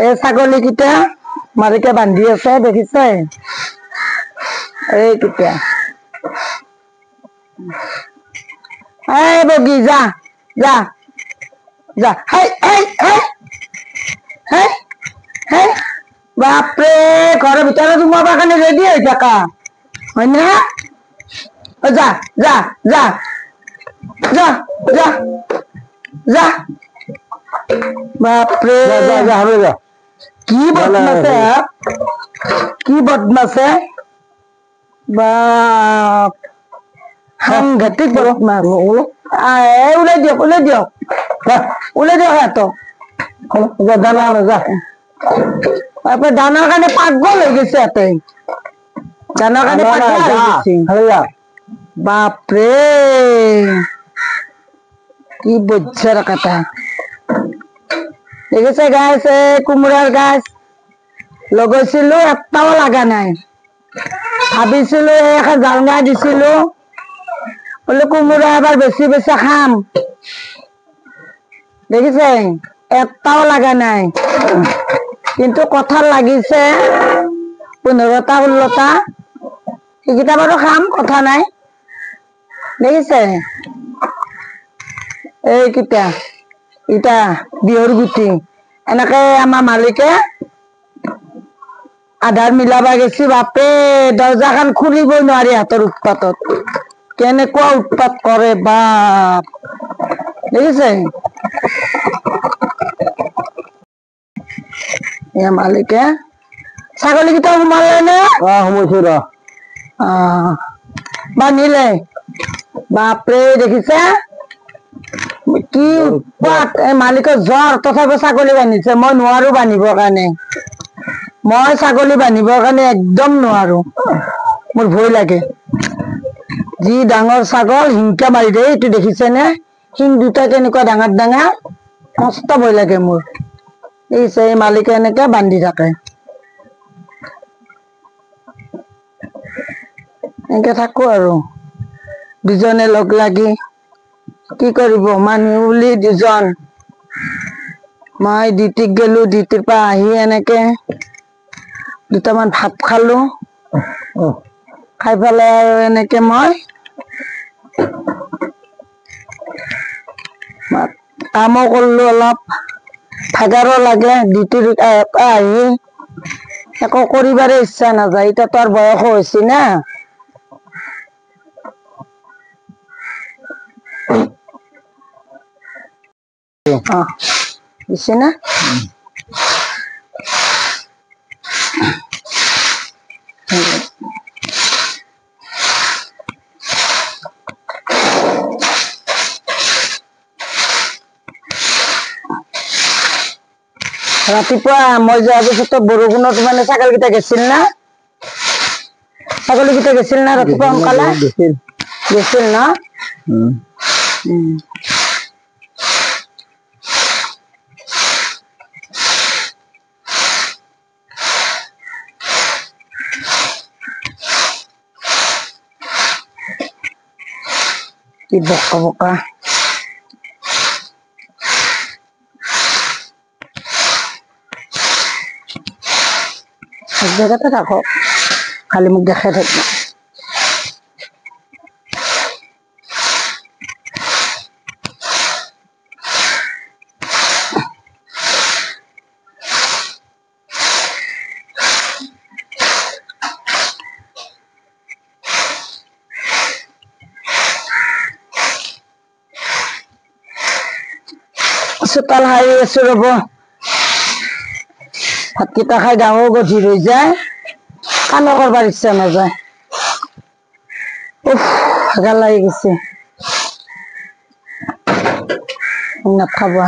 এই ছাগলীকেইটা মালিকে বান্ধি আছে দেখিছে এইকেইটা এই বগী যা যা যা হাই হাই হাই হাই হাই বাপরে ঘরের ভিতরে তোমার বাগানে রেডি হয়ে থাকা হয় না যা যা যা যা যা যা বাপরে যা যা হবে যা কি বদমাছে কি বদমাছে বাপ সাংঘাতিক বদমাছ উলাই দিয়ক এত দানা যা তারপরে দানার কারণে পাগল হয়ে গেছে এত দানার কারণে পাগল হয়ে গেছে বাপরে কি বজ্জার কথা দেখেছে গাছ কুমড়ার গাছ লগাইছিলো একটাও লাগা নাই ভাবিছিলো এখন জাল গাই দিছিলো বলে কুমড়া এবার বেশি বেশি খাম দেখিছে একটাও লাগা নাই কিন্তু কঁঠাল লাগিছে 15টা 16টা সেইকেইটা বাৰু খাম কথা নাই দেখিছে এইকেইটা ইটা বিহুৰ গুটি এনেকে আমাৰ মালিকে আধাৰ মিলাবা গেছি বাপে দৰজাখান খুলিবই নোৱাৰি হাতৰ উৎপাতত কেনেকুৱা উৎপাত কৰে বাপ দেখিছে মালিকে ছাগলীকেইটা সোমালে নে সোমাইছে ৰ বান্ধিলে বাপৰে দেখিছে কি উৎপাত মালিকৰ জ্বৰ তথাপি ছাগলী বান্ধিছে মই নোৱাৰো বান্ধিবৰ কাৰণে মই ছাগলী বান্ধিবৰ কাৰণে একদম নোৱাৰো মোৰ ভয় লাগে যি ডাঙৰ ছাগল হিংকা মাৰি দিয়ে এইটো দেখিছে নে শিং দুটা কেনেকুৱা ডাঙৰ ডাঙৰ মস্ত ভয় লাগে মোৰ দেখিছে এই মালিকে এনেকে বান্ধি থাকে এনেকে থাকো আৰু দুজনে লগ লাগি কি কৰিব মানুহ বুলি দুজন মই ডিউটিত গেলো ডিউটিৰ পৰা আহি এনেকে দুটামান ভাত খালো খাই পেলাই আৰু এনেকে মই কামো কৰিলো অলপ ভাগাৰো লাগে ডিউটিৰ আহি একো কৰিবাৰে ইচ্ছা নাযায় এতিয়া তোৰ বয়স হৈছে না দিছে না ৰাতিপুৱা মই যোৱাৰ পিছত বৰষুণত মানে ছাগলকেইটা গেছিল না ছাগলীকেইটা গেছিল না ৰাতিপুৱা সোনকালে গেছিল না কি বকা বকা এক জায়গাতে থাকক খালি মোক দেখাই থাকবে চোতাল হাৰি আছো ৰব ভাতকেইটা খাই ডাঙৰ গধুৰ হৈ যায় কামো কৰবাৰ ইচ্ছা নাযায় ভাগৰ লাগি গৈছে নাখাবা